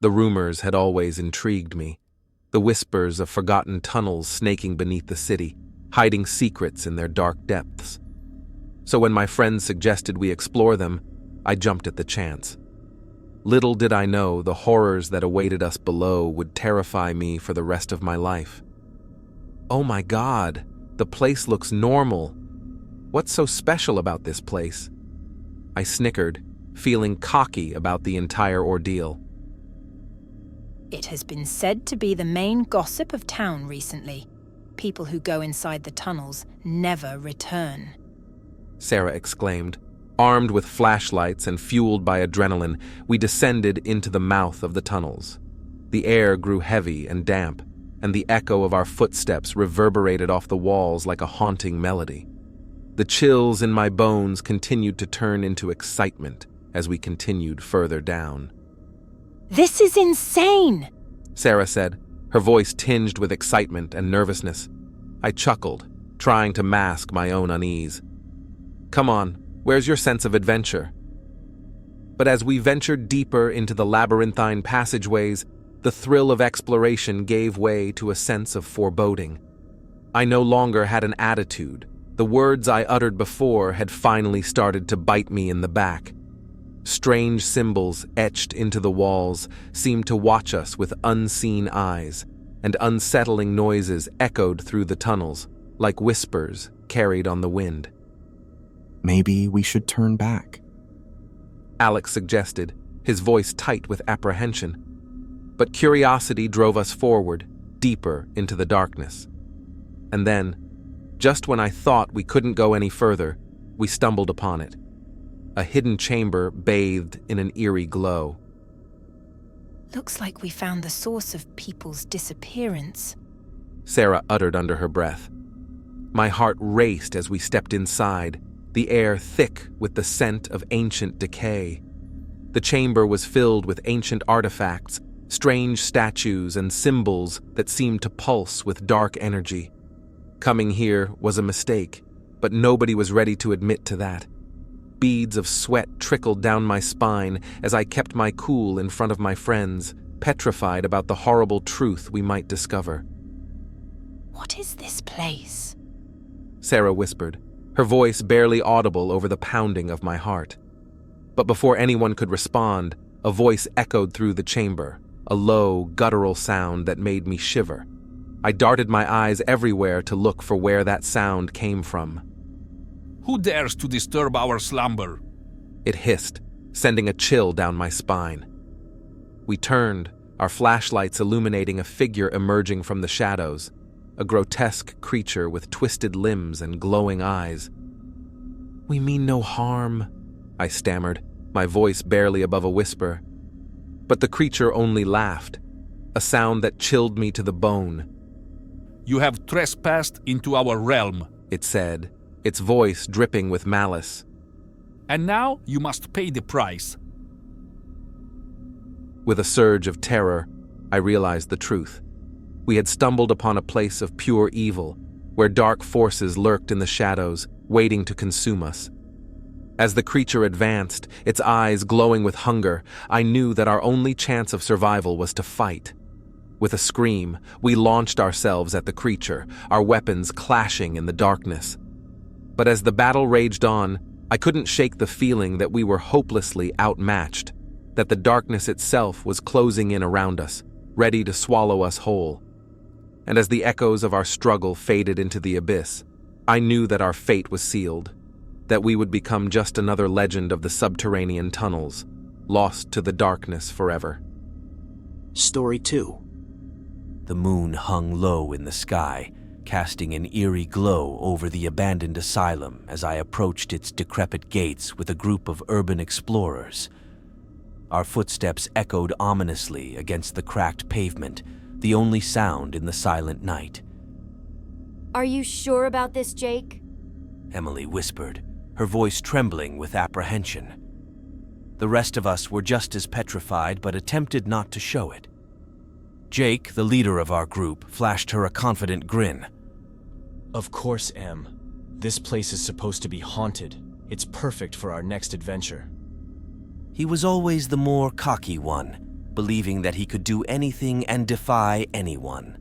The rumors had always intrigued me. The whispers of forgotten tunnels snaking beneath the city, hiding secrets in their dark depths. So when my friends suggested we explore them, I jumped at the chance. Little did I know the horrors that awaited us below would terrify me for the rest of my life. Oh my God, the place looks normal. What's so special about this place? I snickered, feeling cocky about the entire ordeal. It has been said to be the main gossip of town recently. People who go inside the tunnels never return, Sarah exclaimed. Armed with flashlights and fueled by adrenaline, we descended into the mouth of the tunnels. The air grew heavy and damp, and the echo of our footsteps reverberated off the walls like a haunting melody. The chills in my bones continued to turn into excitement as we continued further down. "This is insane!" Sarah said, her voice tinged with excitement and nervousness. I chuckled, trying to mask my own unease. Come on, where's your sense of adventure? But as we ventured deeper into the labyrinthine passageways, the thrill of exploration gave way to a sense of foreboding. I no longer had an attitude. The words I uttered before had finally started to bite me in the back. Strange symbols etched into the walls seemed to watch us with unseen eyes, and unsettling noises echoed through the tunnels, like whispers carried on the wind. Maybe we should turn back, Alex suggested, his voice tight with apprehension. But curiosity drove us forward, deeper into the darkness. And then, just when I thought we couldn't go any further, we stumbled upon it. A hidden chamber bathed in an eerie glow. "Looks like we found the source of people's disappearance," Sarah uttered under her breath. My heart raced as we stepped inside, the air thick with the scent of ancient decay. The chamber was filled with ancient artifacts, strange statues and symbols that seemed to pulse with dark energy. Coming here was a mistake, but nobody was ready to admit to that. Beads of sweat trickled down my spine as I kept my cool in front of my friends, petrified about the horrible truth we might discover. "What is this place?" Sarah whispered, her voice barely audible over the pounding of my heart. But before anyone could respond, a voice echoed through the chamber, a low, guttural sound that made me shiver. I darted my eyes everywhere to look for where that sound came from. "Who dares to disturb our slumber?" It hissed, sending a chill down my spine. We turned, our flashlights illuminating a figure emerging from the shadows, a grotesque creature with twisted limbs and glowing eyes. "We mean no harm," I stammered, my voice barely above a whisper. But the creature only laughed, a sound that chilled me to the bone. "You have trespassed into our realm," it said, its voice dripping with malice. "And now you must pay the price." With a surge of terror, I realized the truth. We had stumbled upon a place of pure evil, where dark forces lurked in the shadows, waiting to consume us. As the creature advanced, its eyes glowing with hunger, I knew that our only chance of survival was to fight. With a scream, we launched ourselves at the creature, our weapons clashing in the darkness. But as the battle raged on, I couldn't shake the feeling that we were hopelessly outmatched, that the darkness itself was closing in around us, ready to swallow us whole. And as the echoes of our struggle faded into the abyss, I knew that our fate was sealed, that we would become just another legend of the subterranean tunnels, lost to the darkness forever. Story 2. The moon hung low in the sky, casting an eerie glow over the abandoned asylum as I approached its decrepit gates with a group of urban explorers. Our footsteps echoed ominously against the cracked pavement, the only sound in the silent night. "Are you sure about this, Jake?" Emily whispered, her voice trembling with apprehension. The rest of us were just as petrified but attempted not to show it. Jake, the leader of our group, flashed her a confident grin. Of course, Em. This place is supposed to be haunted. It's perfect for our next adventure. He was always the more cocky one, believing that he could do anything and defy anyone.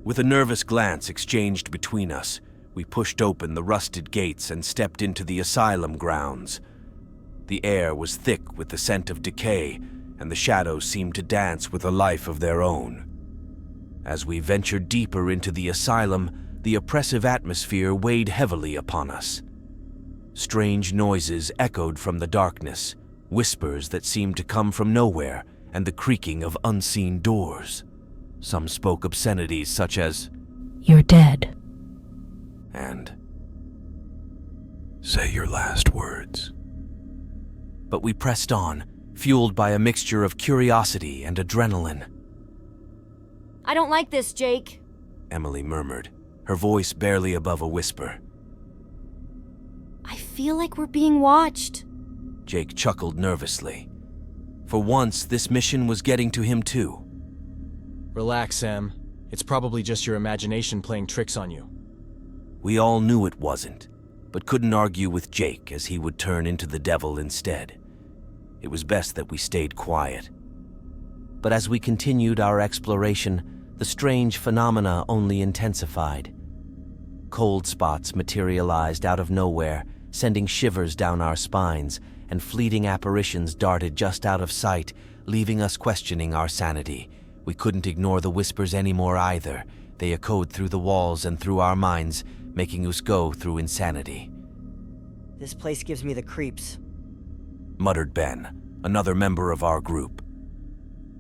With a nervous glance exchanged between us, we pushed open the rusted gates and stepped into the asylum grounds. The air was thick with the scent of decay, and the shadows seemed to dance with a life of their own. As we ventured deeper into the asylum, the oppressive atmosphere weighed heavily upon us. Strange noises echoed from the darkness, whispers that seemed to come from nowhere, and the creaking of unseen doors. Some spoke obscenities such as, "You're dead." and Say your last words. but we pressed on, fueled by a mixture of curiosity and adrenaline. I don't like this, Jake. Emily murmured, her voice barely above a whisper. I feel like we're being watched. Jake chuckled nervously. For once, this mission was getting to him too. Relax, Em. It's probably just your imagination playing tricks on you. We all knew it wasn't, but couldn't argue with Jake as he would turn into the devil instead. It was best that we stayed quiet. But as we continued our exploration, the strange phenomena only intensified. Cold spots materialized out of nowhere, sending shivers down our spines, and fleeting apparitions darted just out of sight, leaving us questioning our sanity. We couldn't ignore the whispers anymore either. They echoed through the walls and through our minds, making us go through insanity. This place gives me the creeps. Muttered Ben, another member of our group.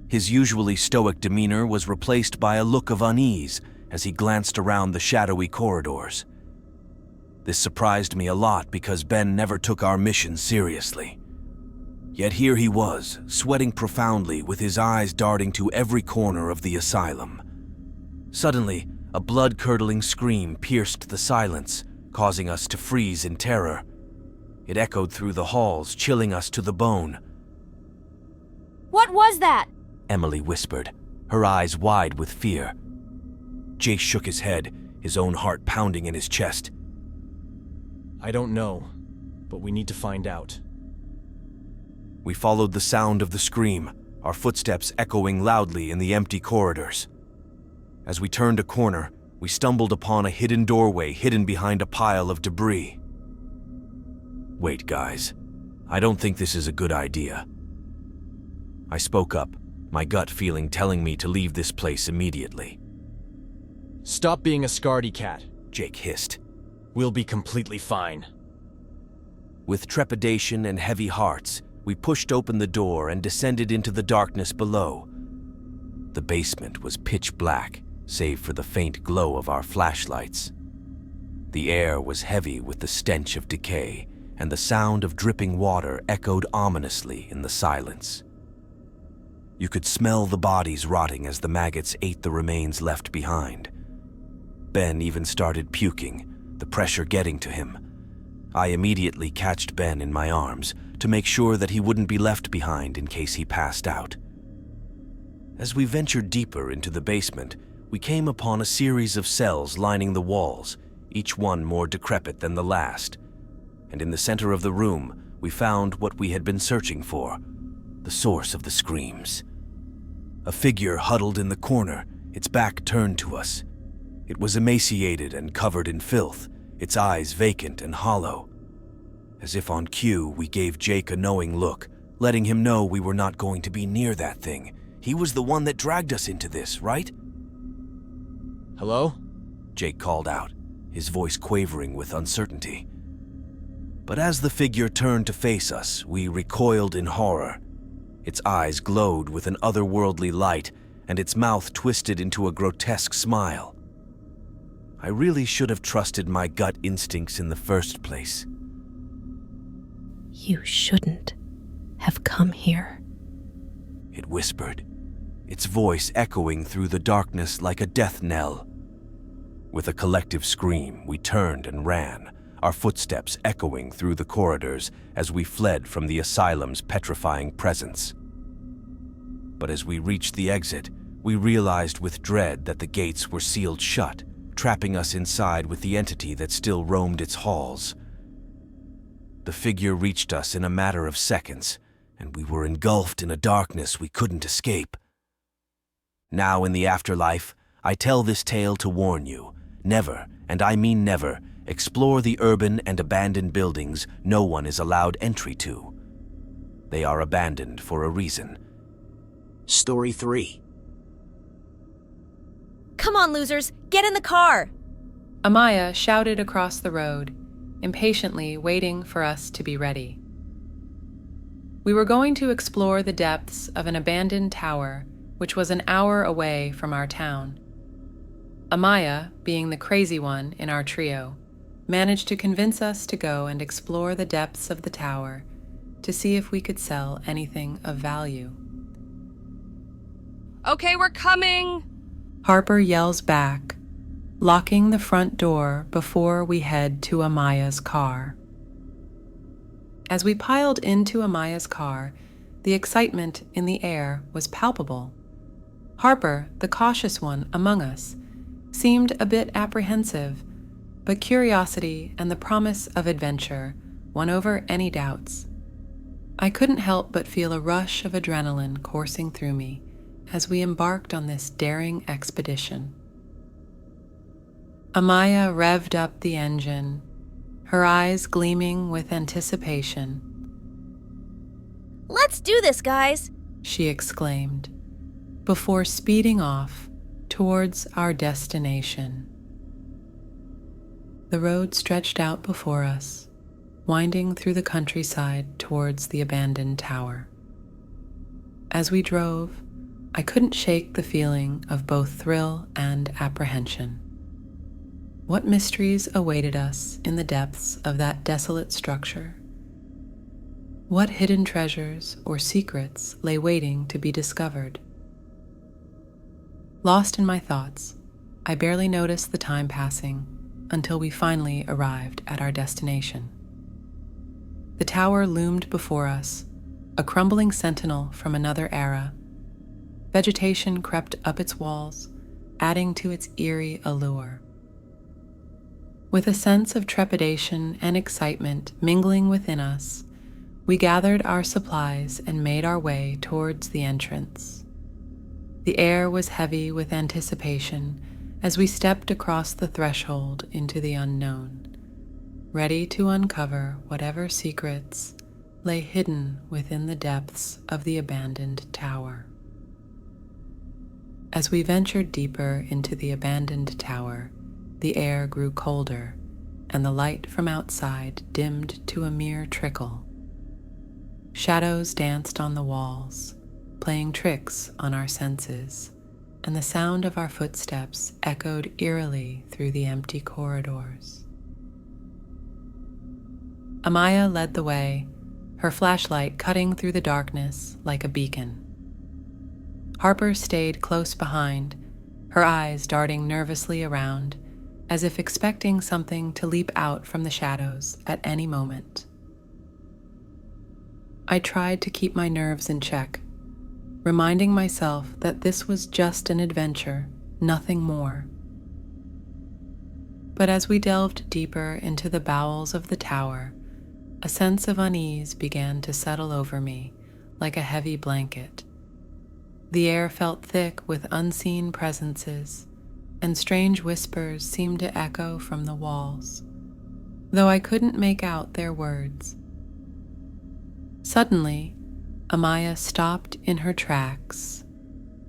His usually stoic demeanor was replaced by a look of unease as he glanced around the shadowy corridors. This surprised me a lot because Ben never took our mission seriously. Yet here he was, sweating profoundly with his eyes darting to every corner of the asylum. Suddenly, a blood-curdling scream pierced the silence, causing us to freeze in terror. It echoed through the halls, chilling us to the bone. What was that? Emily whispered, her eyes wide with fear. Jake shook his head, his own heart pounding in his chest. I don't know, but we need to find out. We followed the sound of the scream, our footsteps echoing loudly in the empty corridors. As we turned a corner, we stumbled upon a hidden doorway hidden behind a pile of debris. Wait, guys. I don't think this is a good idea. I spoke up, my gut feeling telling me to leave this place immediately. Stop being a scaredy cat. Jake hissed. We'll be completely fine. With trepidation and heavy hearts, we pushed open the door and descended into the darkness below. The basement was pitch black, save for the faint glow of our flashlights. The air was heavy with the stench of decay, and the sound of dripping water echoed ominously in the silence. You could smell the bodies rotting as the maggots ate the remains left behind. Ben even started puking, the pressure getting to him. I immediately catched Ben in my arms to make sure that he wouldn't be left behind in case he passed out. As we ventured deeper into the basement, we came upon a series of cells lining the walls, each one more decrepit than the last. And in the center of the room, we found what we had been searching for, the source of the screams. A figure huddled in the corner, its back turned to us. It was emaciated and covered in filth, its eyes vacant and hollow. As if on cue, we gave Jake a knowing look, letting him know we were not going to be near that thing. He was the one that dragged us into this, right? Hello? Jake called out, his voice quavering with uncertainty. But as the figure turned to face us, we recoiled in horror. Its eyes glowed with an otherworldly light, and its mouth twisted into a grotesque smile. I really should have trusted my gut instincts in the first place. You shouldn't have come here, It whispered, its voice echoing through the darkness like a death knell. With a collective scream, we turned and ran, our footsteps echoing through the corridors as we fled from the asylum's petrifying presence. But as we reached the exit, we realized with dread that the gates were sealed shut, trapping us inside with the entity that still roamed its halls. The figure reached us in a matter of seconds, and we were engulfed in a darkness we couldn't escape. Now in the afterlife, I tell this tale to warn you, never, and I mean never, explore the urban and abandoned buildings no one is allowed entry to. They are abandoned for a reason. Story 3. Come on, losers, get in the car! Amaya shouted across the road, impatiently waiting for us to be ready. We were going to explore the depths of an abandoned tower, which was an hour away from our town. Amaya, being the crazy one in our trio, managed to convince us to go and explore the depths of the tower to see if we could sell anything of value. Okay, we're coming! Harper yells back, locking the front door before we head to Amaya's car. As we piled into Amaya's car, the excitement in the air was palpable. Harper, the cautious one among us, seemed a bit apprehensive, but curiosity and the promise of adventure won over any doubts. I couldn't help but feel a rush of adrenaline coursing through me as we embarked on this daring expedition. Amaya revved up the engine, her eyes gleaming with anticipation. Let's do this, guys! She exclaimed, before speeding off towards our destination. The road stretched out before us, winding through the countryside towards the abandoned tower. As we drove, I couldn't shake the feeling of both thrill and apprehension. What mysteries awaited us in the depths of that desolate structure? What hidden treasures or secrets lay waiting to be discovered? Lost in my thoughts, I barely noticed the time passing until we finally arrived at our destination. The tower loomed before us, a crumbling sentinel from another era. Vegetation crept up its walls, adding to its eerie allure. With a sense of trepidation and excitement mingling within us, we gathered our supplies and made our way towards the entrance. The air was heavy with anticipation as we stepped across the threshold into the unknown, ready to uncover whatever secrets lay hidden within the depths of the abandoned tower. As we ventured deeper into the abandoned tower, the air grew colder, and the light from outside dimmed to a mere trickle. Shadows danced on the walls, playing tricks on our senses, and the sound of our footsteps echoed eerily through the empty corridors. Amaya led the way, her flashlight cutting through the darkness like a beacon. Harper stayed close behind, her eyes darting nervously around, as if expecting something to leap out from the shadows at any moment. I tried to keep my nerves in check, reminding myself that this was just an adventure, nothing more. But as we delved deeper into the bowels of the tower, a sense of unease began to settle over me like a heavy blanket. The air felt thick with unseen presences, and strange whispers seemed to echo from the walls, though I couldn't make out their words. Suddenly, Amaya stopped in her tracks,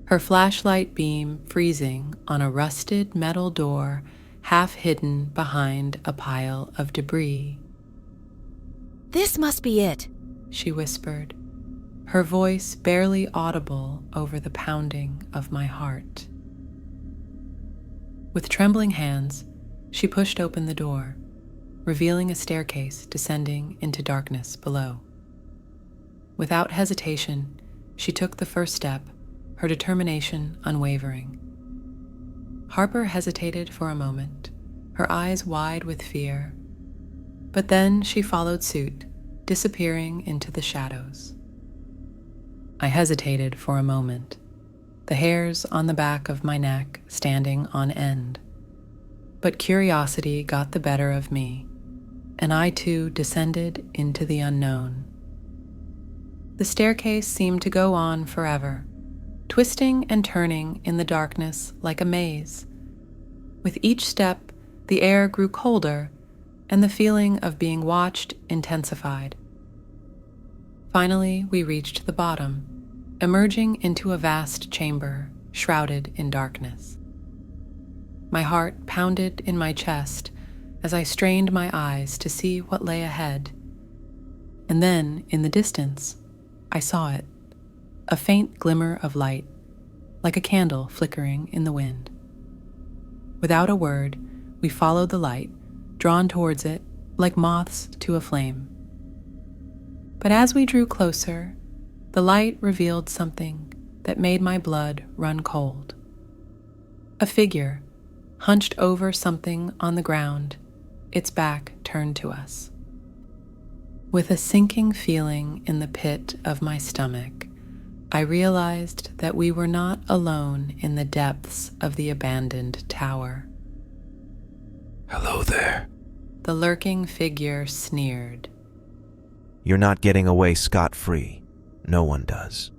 her flashlight beam freezing on a rusted metal door half hidden behind a pile of debris. This must be it, she whispered, her voice barely audible over the pounding of my heart. With trembling hands, she pushed open the door, revealing a staircase descending into darkness below. Without hesitation, she took the first step, her determination unwavering. Harper hesitated for a moment, her eyes wide with fear, but then she followed suit, disappearing into the shadows. I hesitated for a moment, the hairs on the back of my neck standing on end. But curiosity got the better of me, and I too descended into the unknown. The staircase seemed to go on forever, twisting and turning in the darkness like a maze. With each step, the air grew colder, and the feeling of being watched intensified. Finally, we reached the bottom, emerging into a vast chamber shrouded in darkness. My heart pounded in my chest as I strained my eyes to see what lay ahead. And then, in the distance, I saw it, a faint glimmer of light, like a candle flickering in the wind. Without a word, we followed the light, drawn towards it like moths to a flame. But as we drew closer, the light revealed something that made my blood run cold. A figure, hunched over something on the ground, its back turned to us. With a sinking feeling in the pit of my stomach, I realized that we were not alone in the depths of the abandoned tower. Hello there. The lurking figure sneered. You're not getting away scot-free. No one does.